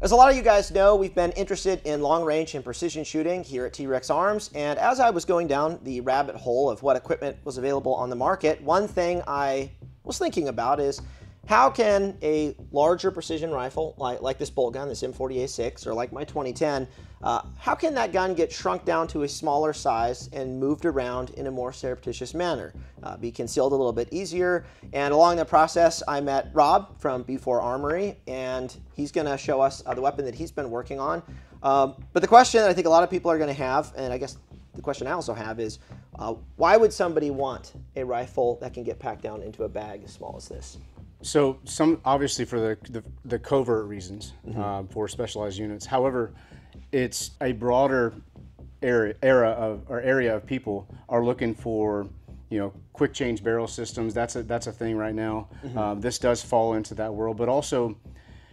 As a lot of you guys know, we've been interested in long range and precision shooting here at TREX Arms, and as I was going down the rabbit hole of what equipment was available on the market, one thing I was thinking about is how can a larger precision rifle, like this bolt gun, this M40A6, or like my 2010, how can that gun get shrunk down to a smaller size and moved around in a more surreptitious manner? Be concealed a little bit easier. And along the process, I met Rob from B4 Armory, and he's going to show us the weapon that he's been working on. But the question that I think a lot of people are going to have, and I guess the question I also have is, why would somebody want a rifle that can get packed down into a bag as small as this? So obviously for the covert reasons, for specialized units. However, it's a broader area of people are looking for, quick change barrel systems. That's a thing right now. This does fall into that world, but also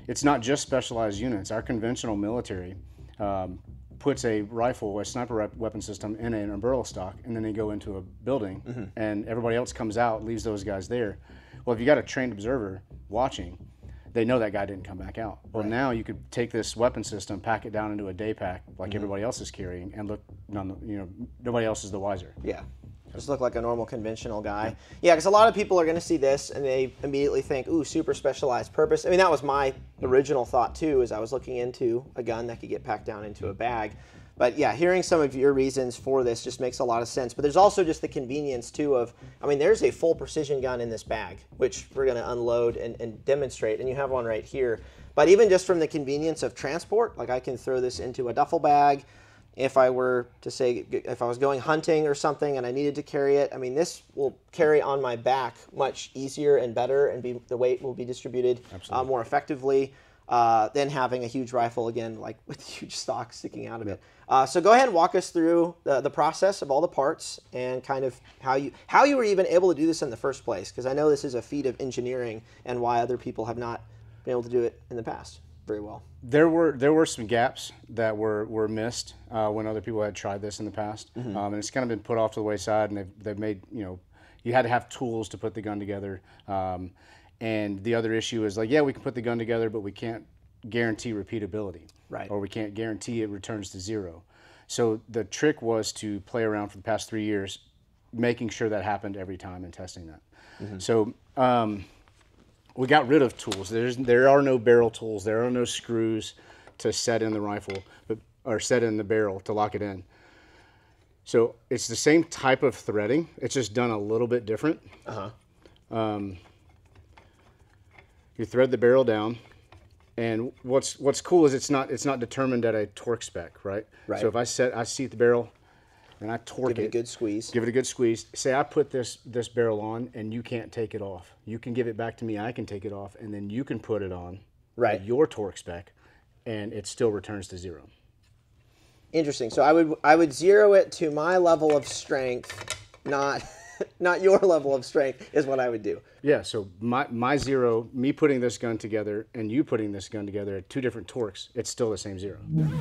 it's not just specialized units. Our conventional military puts a rifle, a sniper weapon system in an umbrella stock, and then they go into a building, and everybody else comes out, leaves those guys there. Well, if you got a trained observer watching, they know that guy didn't come back out. Well, now you could take this weapon system, pack it down into a day pack like everybody else is carrying, and look, nobody else is the wiser. Yeah, just look like a normal conventional guy. Yeah, because a lot of people are going to see this and they immediately think, ooh, super specialized purpose. I mean, that was my original thought too, as I was looking into a gun that could get packed down into a bag. But yeah, hearing some of your reasons for this just makes a lot of sense. But there's also just the convenience too of, I mean, there's a full precision gun in this bag, which we're going to unload and demonstrate, and you have one right here. But even just from the convenience of transport, like I can throw this into a duffel bag. If I were to say, if I was going hunting or something and I needed to carry it, I mean, this will carry on my back much easier and better, and the weight will be distributed more effectively than having a huge rifle, again, like with huge stock sticking out of it. So go ahead and walk us through the process of all the parts and kind of how you were even able to do this in the first place, because I know this is a feat of engineering and why other people have not been able to do it in the past very well. There were some gaps that were missed when other people had tried this in the past, and it's kind of been put off to the wayside, and they've made, you had to have tools to put the gun together. And the other issue is like, yeah, we can put the gun together, but we can't guarantee repeatability. Right. Or we can't guarantee it returns to zero. So the trick was to play around for the past 3 years, making sure that happened every time and testing that. So we got rid of tools. There are no barrel tools. There are no screws to set in the rifle, or set in the barrel to lock it in. So it's the same type of threading. It's just done a little bit different. You thread the barrel down, and what's cool is it's not determined at a torque spec, right? Right. So if I seat the barrel, and I torque it. Give it a good squeeze. Give it a good squeeze. Say I put this barrel on, and you can't take it off. You can give it back to me. I can take it off, and then you can put it on. Right. At your torque spec, and it still returns to zero. Interesting. So I would zero it to my level of strength, not your level of strength, is what I would do. Yeah, so my zero, me putting this gun together and you putting this gun together at 2 different torques, it's still the same zero. Ready?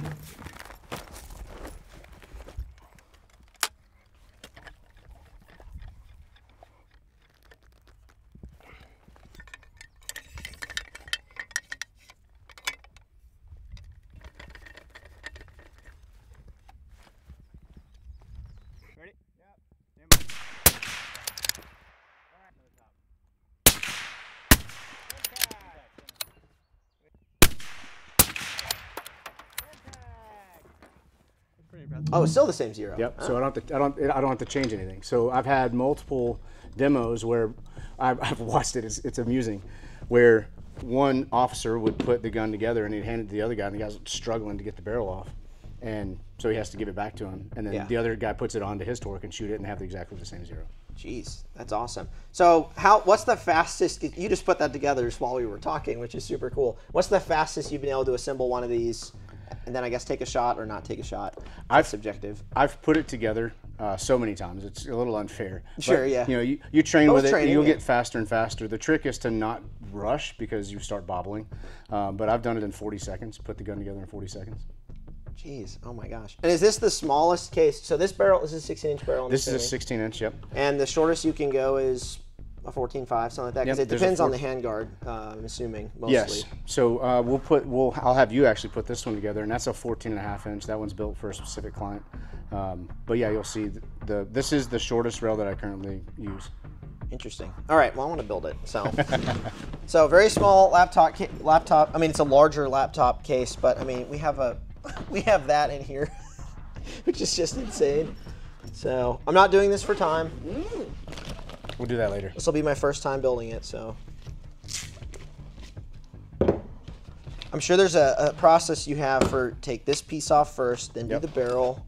Oh, it's still the same zero. Yep. So I don't have to change anything. So I've had multiple demos where I've watched it. It's amusing, where one officer would put the gun together and he'd hand it to the other guy, and the guy's struggling to get the barrel off, and so he has to give it back to him, and then the other guy puts it onto his torque and shoot it and have exactly the same zero. Jeez, that's awesome. So what's the fastest, you just put that together just while we were talking, which is super cool. What's the fastest you've been able to assemble one of these, and then I guess take a shot or not take a shot? That's subjective. I've put it together so many times, it's a little unfair. Sure, but, yeah. You train with it, and you'll get faster and faster. The trick is to not rush because you start bobbling. But I've done it in 40 seconds, put the gun together in 40 seconds. Jeez, oh my gosh. And is this the smallest case? So this barrel, this is a 16-inch barrel? This is a 16-inch, yep. And the shortest you can go is a 14.5, something like that? Because Yep, it there's a depends on the handguard, I'm assuming, mostly. Yes. So I'll have you actually put this one together, and that's a 14.5 inch. That one's built for a specific client. But yeah, you'll see this is the shortest rail that I currently use. Interesting. All right, well, I want to build it. So, so very small laptop. I mean, it's a larger laptop case, but I mean, we have that in here, which is just insane. So I'm not doing this for time. We'll do that later. This will be my first time building it, so. I'm sure there's a process you have for take this piece off first, then do the barrel.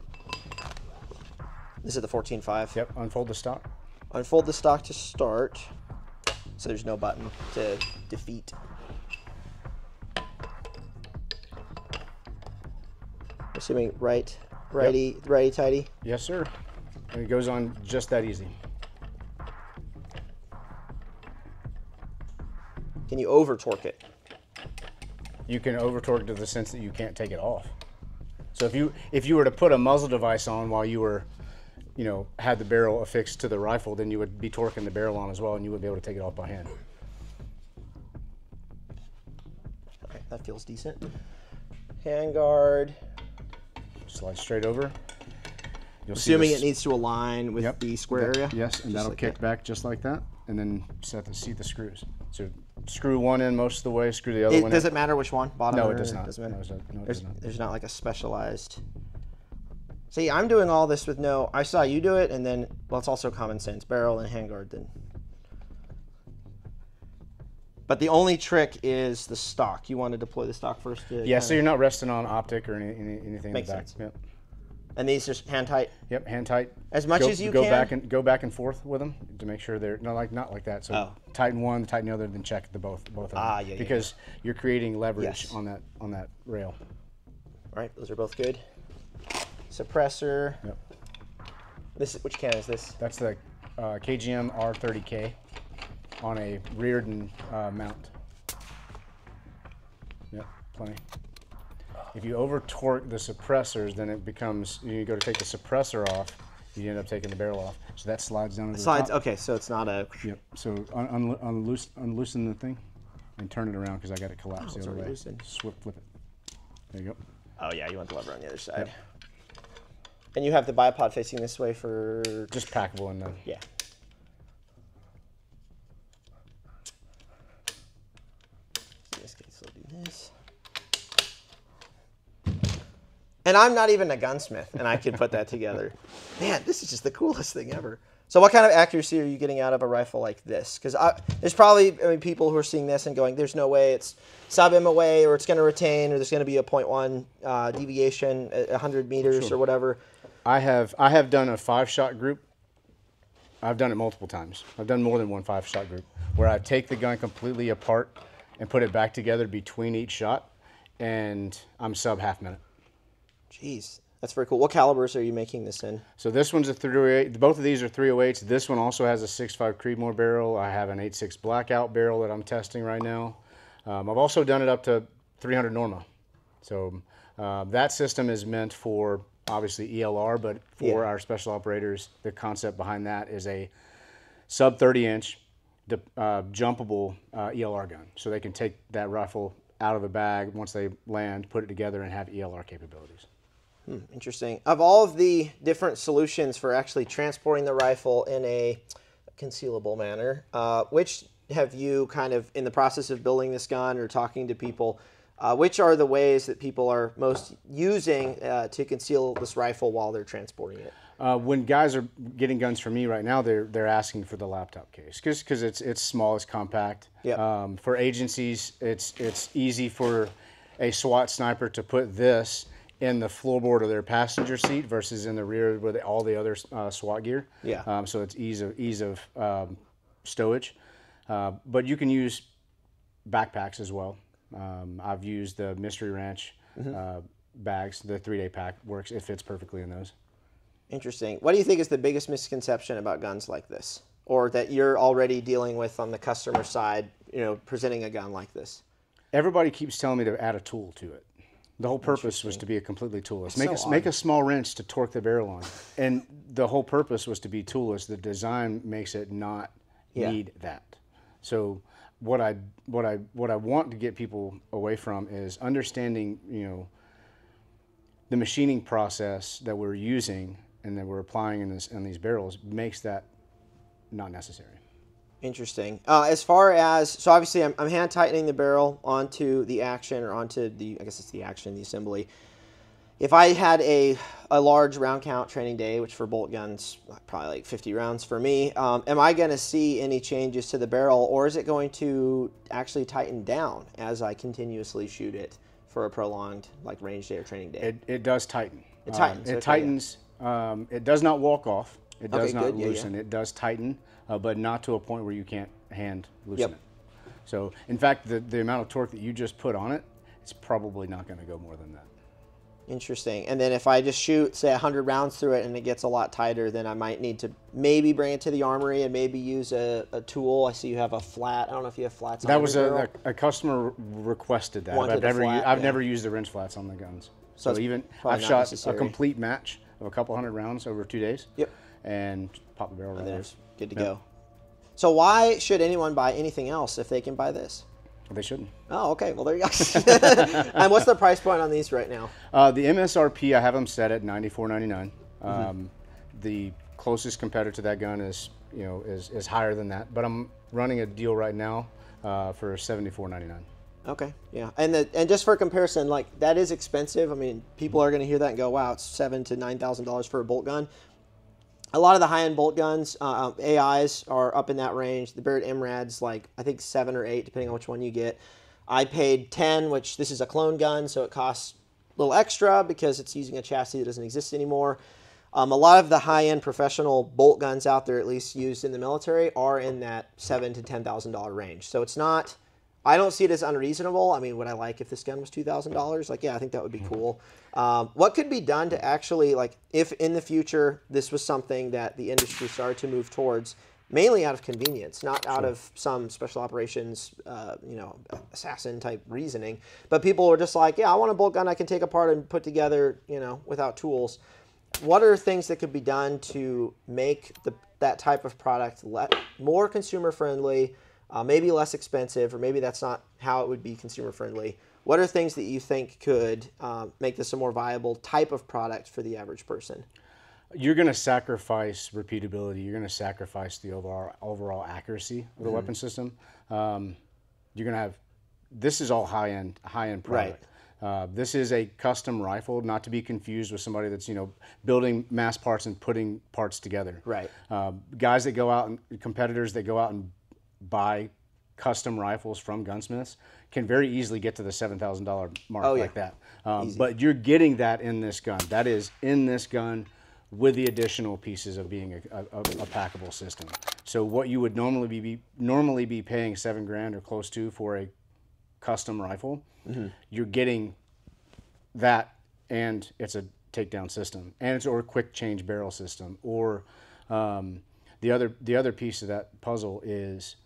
This is the 14.5. Yep, unfold the stock. Unfold the stock to start, so there's no button to defeat. Assuming righty tighty. Yes, sir. And it goes on just that easy. Can you over torque it? You can over torque to the sense that you can't take it off. So if you were to put a muzzle device on while you were, had the barrel affixed to the rifle, then you would be torquing the barrel on as well, and you would be able to take it off by hand. All right, that feels decent. Handguard. Slide straight over. You'll Assuming see it needs to align with the square area. Yes, and that'll like kick back just like that, and then seat the screws. So screw one in most of the way, screw the other one in. Does it matter which one? Bottom No, or it does not. Doesn't matter? No, it does not. There's not like a specialized. See, I'm doing all this with no. I saw you do it, and then it's also common sense, barrel and handguard. Then, but the only trick is the stock. You want to deploy the stock first. Yeah, so you're not resting on optic or anything. Makes in the back. sense. Yep. And these just hand tight. Yep, hand tight. As much as you can. Go back and forth with them to make sure they're not like that. So tighten one, tighten the other, then check the both of them. Yeah. Because you're creating leverage on that rail. All right, those are both good. Suppressor. Yep. Which can is this? That's the KGM R30K on a Reardon mount. Yep, plenty. If you over torque the suppressors, then it becomes, you go to take the suppressor off, you end up taking the barrel off. So that slides down to the top. Okay, so it's not a. Yep. So unloosen the thing and turn it around because I got it collapsed the other way. Flip it. There you go. Oh yeah, you want the lever on the other side. Yep. And you have the bipod facing this way for just packable in the. Yeah. In this case, we'll do this. And I'm not even a gunsmith, and I can put that together. Man, this is just the coolest thing ever. So what kind of accuracy are you getting out of a rifle like this? Because there's probably people who are seeing this and going, there's no way it's sub-MOA, or it's going to retain, or there's going to be a 0.1 deviation at 100 meters or whatever. I have done a 5-shot group. I've done it multiple times. I've done more than one 5-shot group where I take the gun completely apart and put it back together between each shot, and I'm sub half minute. Jeez, that's very cool. What calibers are you making this in? So this one's a 308. Both of these are 308s. This one also has a 6.5 Creedmoor barrel. I have an 8.6 Blackout barrel that I'm testing right now. I've also done it up to 300 Norma. So that system is meant for obviously ELR, but for our special operators, the concept behind that is a sub 30-inch jumpable ELR gun. So they can take that rifle out of a bag once they land, put it together, and have ELR capabilities. Interesting. Of all of the different solutions for actually transporting the rifle in a concealable manner, which have you kind of, in the process of building this gun or talking to people, which are the ways that people are most using to conceal this rifle while they're transporting it? When guys are getting guns from me right now, they're asking for the laptop case because it's small, it's compact. Yep. For agencies, it's easy for a SWAT sniper to put this in the floorboard of their passenger seat versus in the rear with all the other SWAT gear. Yeah. So it's ease of stowage. But you can use backpacks as well. I've used the Mystery Ranch bags. The 3-day pack works. It fits perfectly in those. Interesting. What do you think is the biggest misconception about guns like this, or that you're already dealing with on the customer side, presenting a gun like this? Everybody keeps telling me to add a tool to it. The whole purpose was to be a completely toolless. Make a small wrench to torque the barrel on. And the whole purpose was to be toolless. The design makes it not need that. So what I want to get people away from is understanding, the machining process that we're using and that we're applying in these barrels makes that not necessary. Interesting. As far as, so obviously I'm hand tightening the barrel onto the action, or onto the, I guess it's the action, the assembly. If I had a large round count training day, which for bolt guns, probably like 50 rounds for me, am I going to see any changes to the barrel, or is it going to actually tighten down as I continuously shoot it for a prolonged like range day or training day? It does tighten. It tightens. It okay, tightens. It does not walk off. It does Okay, not good. loosen. Yeah. It does tighten, but not to a point where you can't hand loosen Yep. it. So, in fact, the amount of torque that you just put on it, it's probably not going to go more than that. Interesting. And then if I just shoot, say, 100 rounds through it and it gets a lot tighter, then I might need to maybe bring it to the Armory and maybe use a tool. I see you have a flat. I don't know if you have flats on That your was barrel. a customer requested that. Wanted a flat, I've yeah. never used the wrench flats on the guns. So So it's even probably I've not shot necessary. a complete match of a couple hundred rounds over 2 days. Yep. And popped the barrel right And then off. it's good to Yep. go. So why should anyone buy anything else if they can buy this? They shouldn't. Oh, okay. Well, there you go. And what's the price point on these right now? The MSRP, I have them set at $94.99. The closest competitor to that gun is higher than that, but I'm running a deal right now for $74.99. Okay, yeah, and just for comparison, like that is expensive. I mean, people are going to hear that and go, "Wow, it's $7,000 to $9,000 for a bolt gun." A lot of the high-end bolt guns, AIs, are up in that range. The Barrett MRAD's like I think 7 or 8, depending on which one you get. I paid 10, which this is a clone gun, so it costs a little extra because it's using a chassis that doesn't exist anymore. A lot of the high-end professional bolt guns out there, at least used in the military, are in that $7,000 to $10,000 range. So it's not. I don't see it as unreasonable. I mean, would I like if this gun was $2,000? Like, yeah, I think that would be cool. What could be done to actually, like, if in the future this was something that the industry started to move towards, mainly out of convenience, not out of some special operations, assassin type reasoning, but people were just like, yeah, I want a bolt gun I can take apart and put together, without tools. What are things that could be done to make that type of product more consumer friendly? Maybe less expensive, or maybe that's not how it would be consumer friendly. What are things that you think could make this a more viable type of product for the average person? You're going to sacrifice repeatability. You're going to sacrifice the overall accuracy of the weapon system. You're going to have, this is all high-end product. Right. This is a custom rifle, not to be confused with somebody that's building mass parts and putting parts together. Right. Guys that go out and competitors that go out and buy custom rifles from gunsmiths can very easily get to the $7,000 mark like that. But you're getting that in this gun. That is in this gun with the additional pieces of being a packable system. So what you would normally be paying $7,000 or close to for a custom rifle, you're getting that, and it's a takedown system, and it's or a quick change barrel system, or the other piece of that puzzle is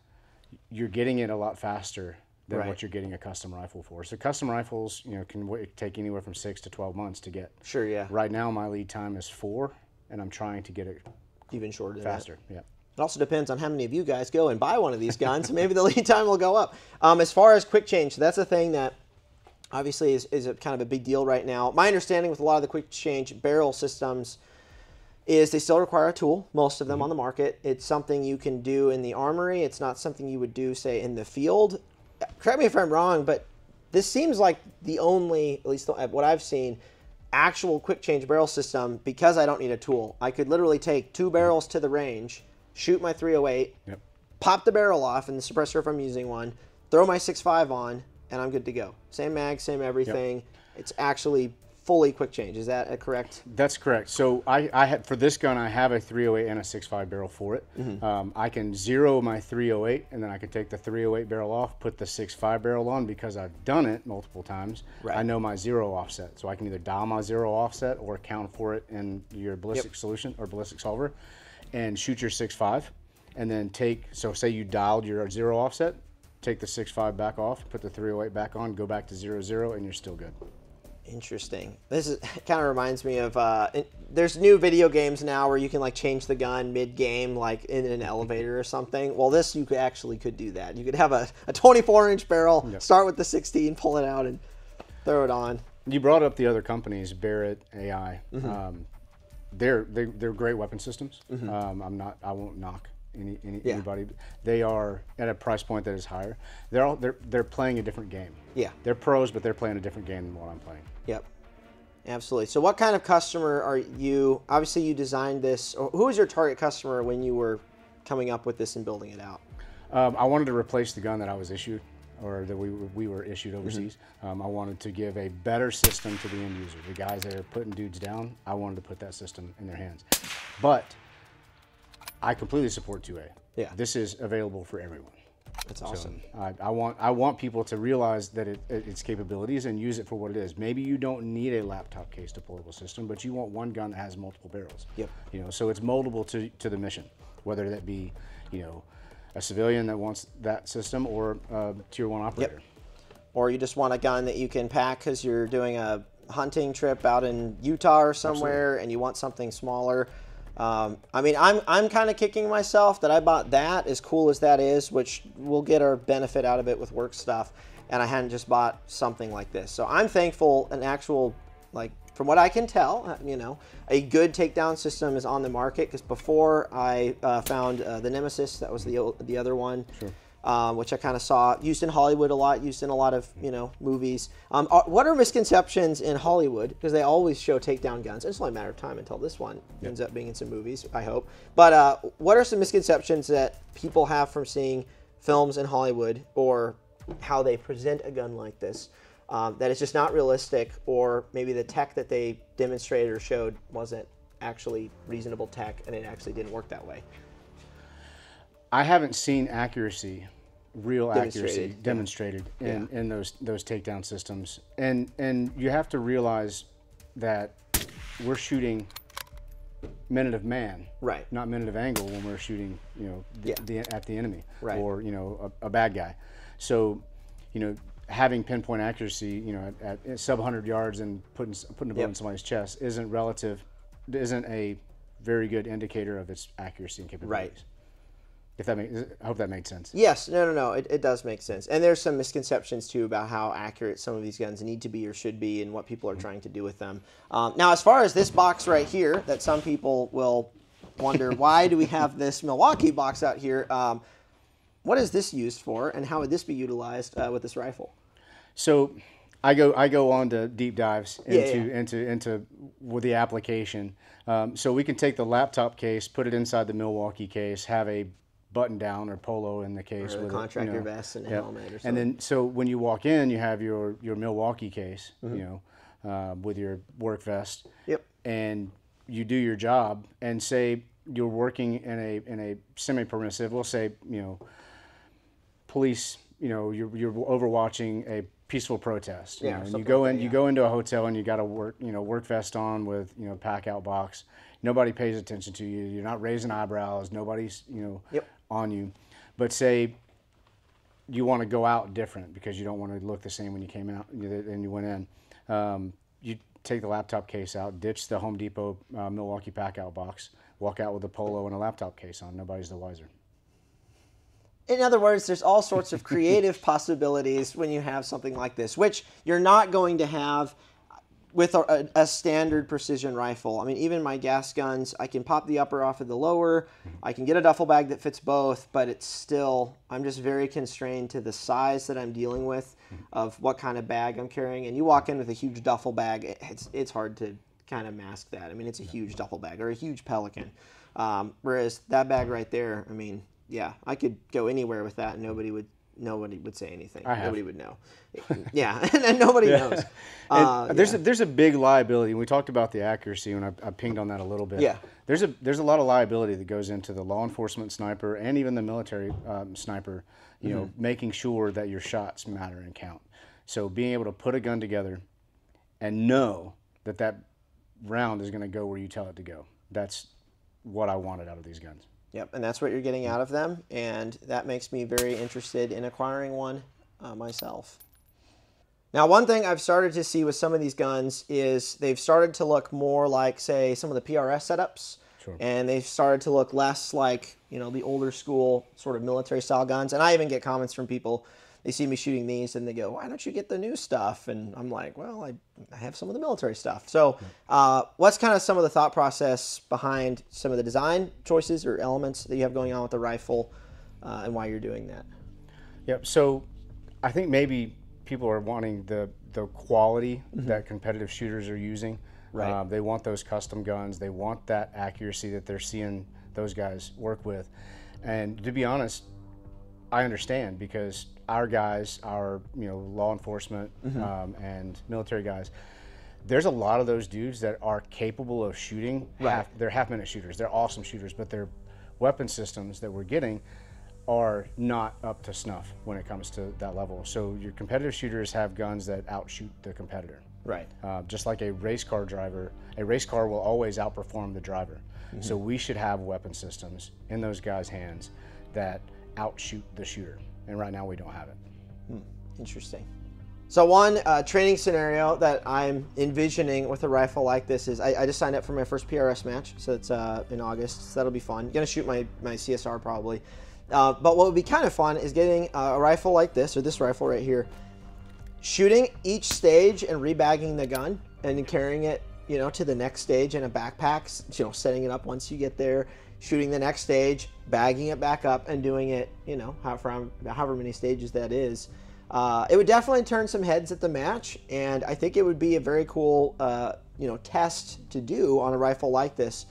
you're getting it a lot faster than what you're getting a custom rifle for. So custom rifles, can take anywhere from 6 to 12 months to get. Sure, yeah. Right now, my lead time is 4, and I'm trying to get it Even shorter than faster. that. Yeah. It also depends on how many of you guys go and buy one of these guns. Maybe the lead time will go up. As far as quick change, that's a thing that obviously is a kind of a big deal right now. My understanding with a lot of the quick change barrel systems is they still require a tool, most of them on the market. It's something you can do in the Armory. It's not something you would do, say, in the field. Correct me if I'm wrong, but this seems like the only, at least what I've seen, actual quick change barrel system, because I don't need a tool. I could literally take 2 barrels to the range, shoot my 308, pop the barrel off in the suppressor if I'm using one, throw my 6.5 on, and I'm good to go. Same mag, same everything. It's actually fully quick change. Is that correct? That's correct. So I had, for this gun, I have a 308 and a 6.5 barrel for it. I can zero my 308, and then I can take the 308 barrel off, put the 6.5 barrel on, because I've done it multiple times. Right. I know my zero offset, so I can either dial my zero offset or account for it in your ballistic solution or ballistic solver, and shoot your 6.5, and then so say you dialed your zero offset, take the 6.5 back off, put the 308 back on, go back to 0.0, and you're still good. Interesting. This is kind of reminds me of there's new video games now where you can like change the gun mid-game, like in an elevator or something. Well, this you could do that. You could have a 24-inch barrel, start with the 16, pull it out, and throw it on. You brought up the other companies, Barrett, AI. They're great weapon systems. I won't knock anybody. They are at a price point that is higher. They're playing a different game. Yeah. They're pros, but they're playing a different game than what I'm playing. Yep. Absolutely. So what kind of customer are you? Obviously you designed this. Or who was your target customer when you were coming up with this and building it out? I wanted to replace the gun that I was issued, or that we were issued overseas. I wanted to give a better system to the end user. The guys that are putting dudes down, I wanted to put that system in their hands. But I completely support 2A. Yeah. This is available for everyone. That's awesome. So I want people to realize that its capabilities and use it for what it is. Maybe you don't need a laptop case deployable system, but you want one gun that has multiple barrels. Yep. You know, so it's moldable to the mission, whether that be, you know, a civilian that wants that system or a tier 1 operator. Yep. Or you just want a gun that you can pack because you're doing a hunting trip out in Utah or somewhere. Absolutely. And you want something smaller. I mean, I'm kind of kicking myself that I bought that, as cool as that is, which we'll get our benefit out of it with work stuff, and I hadn't just bought something like this. So I'm thankful an actual, like, from what I can tell, you know, a good takedown system is on the market, because before I found the Nemesis, that was the other one. Sure. Which I kind of saw used in Hollywood a lot, used in a lot of, you know, movies. What are misconceptions in Hollywood? Because they always show takedown guns. It's only a matter of time until this one ends up being in some movies, I hope. But what are some misconceptions that people have from seeing films in Hollywood, or how they present a gun like this, that it's just not realistic, or maybe the tech that they demonstrated or showed wasn't actually reasonable tech and it actually didn't work that way? I haven't seen accuracy, real accuracy demonstrated in those takedown systems, and you have to realize that we're shooting minute of man, right? Not minute of angle when we're shooting, you know, at the enemy, right? Or, you know, a bad guy. So, you know, having pinpoint accuracy, you know, at sub 100 yards and putting a bullet in somebody's chest isn't a very good indicator of its accuracy and capabilities. Right. I hope that made sense. Yes, no, it does make sense. And there's some misconceptions too about how accurate some of these guns need to be or should be, and what people are trying to do with them. Now, as far as this box right here, that some people will wonder, why do we have this Milwaukee box out here? What is this used for, and how would this be utilized with this rifle? So, I go on to deep dives into with the application. So we can take the laptop case, put it inside the Milwaukee case, have a button down or polo in the case, or with contractor vest and helmet or something. And then, so when you walk in, you have your Milwaukee case, you know, with your work vest. Yep. And you do your job, and say you're working in a semi-permissive, we'll say, you know, police, you know, you're overwatching a peaceful protest. You know, and you go into a hotel and you got a work vest on with, you know, pack out box. Nobody pays attention to you. You're not raising eyebrows. Nobody's, you know, on you. But say you want to go out different because you don't want to look the same when you came out and you went in. You take the laptop case out, ditch the Home Depot Milwaukee pack out box, walk out with a polo and a laptop case on. Nobody's the wiser. In other words, there's all sorts of creative possibilities when you have something like this, which you're not going to have with a standard precision rifle. I mean, even my gas guns, I can pop the upper off of the lower. I can get a duffel bag that fits both, but it's still, I'm just very constrained to the size that I'm dealing with, of what kind of bag I'm carrying. And you walk in with a huge duffel bag, it's hard to kind of mask that. I mean, it's a huge duffel bag, or a huge Pelican. Whereas that bag right there, I mean, yeah, I could go anywhere with that and nobody would say anything. Nobody would know. Yeah, and nobody knows. There's a big liability, and we talked about the accuracy, and I pinged on that a little bit. Yeah. There's a lot of liability that goes into the law enforcement sniper and even the military sniper, you know, making sure that your shots matter and count. So being able to put a gun together and know that that round is going to go where you tell it to go. That's what I wanted out of these guns. Yep, and that's what you're getting out of them, and that makes me very interested in acquiring one myself. Now, one thing I've started to see with some of these guns is they've started to look more like, say, some of the PRS setups. Sure. And they've started to look less like, you know, the older school sort of military style guns. And I even get comments from people, they see me shooting these and they go, why don't you get the new stuff? And I'm like, well, I have some of the military stuff. So what's kind of some of the thought process behind some of the design choices or elements that you have going on with the rifle and why you're doing that? Yep. So I think maybe people are wanting the quality that competitive shooters are using. Right. They want those custom guns. They want that accuracy that they're seeing those guys work with. And to be honest, I understand, because our guys, our law enforcement and military guys, there's a lot of those dudes that are capable of shooting. Right. They're half-minute shooters. They're awesome shooters, but their weapon systems that we're getting are not up to snuff when it comes to that level. So your competitive shooters have guns that outshoot the competitor. Right. Just like a race car driver, a race car will always outperform the driver. So we should have weapon systems in those guys' hands that outshoot the shooter. And right now we don't have it. Interesting. So one training scenario that I'm envisioning with a rifle like this is I just signed up for my first PRS match. So it's in August. So that'll be fun. Gonna shoot my CSR probably. But what would be kind of fun is getting a rifle like this, or this rifle right here, shooting each stage and rebagging the gun and then carrying it, to the next stage in a backpack, setting it up once you get there, shooting the next stage, bagging it back up and doing it, however many stages that is. It would definitely turn some heads at the match, and I think it would be a very cool, test to do on a rifle like this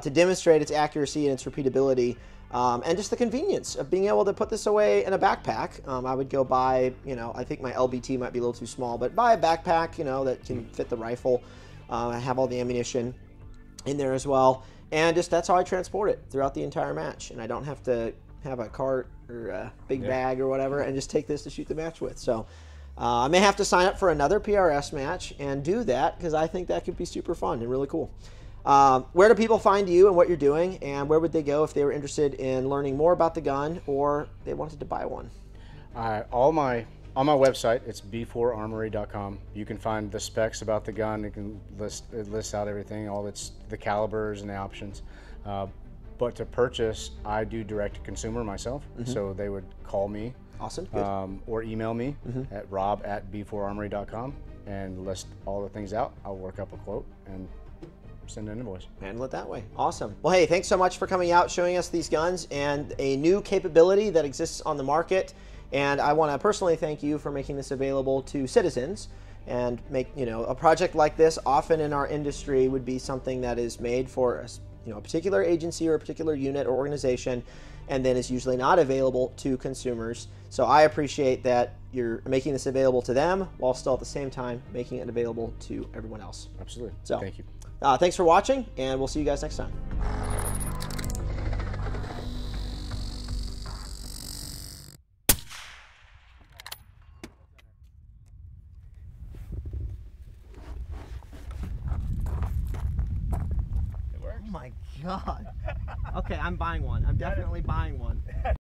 to demonstrate its accuracy and its repeatability. And just the convenience of being able to put this away in a backpack. I would go buy, I think my LBT might be a little too small, but buy a backpack, that can fit the rifle. I have all the ammunition in there as well. And just that's how I transport it throughout the entire match. And I don't have to have a cart or a big bag or whatever and just take this to shoot the match with. So I may have to sign up for another PRS match and do that, because I think that could be super fun and really cool. Where do people find you and what you're doing, and where would they go if they were interested in learning more about the gun or they wanted to buy one? On my website, it's b4armory.com. You can find the specs about the gun. It lists out everything, the calibers and the options. But to purchase, I do direct to consumer myself, so they would call me. Awesome. Good. Or email me at rob@b4armory.com and list all the things out. I'll work up a quote and send an invoice. Handle it that way. Awesome. Well, hey, thanks so much for coming out, showing us these guns and a new capability that exists on the market. And I want to personally thank you for making this available to citizens, and make, a project like this often in our industry would be something that is made for a particular agency or a particular unit or organization, and then is usually not available to consumers. So I appreciate that you're making this available to them while still at the same time making it available to everyone else. Absolutely. So thank you. Thanks for watching, and we'll see you guys next time. Oh my God. Okay, I'm buying one. I'm definitely buying one.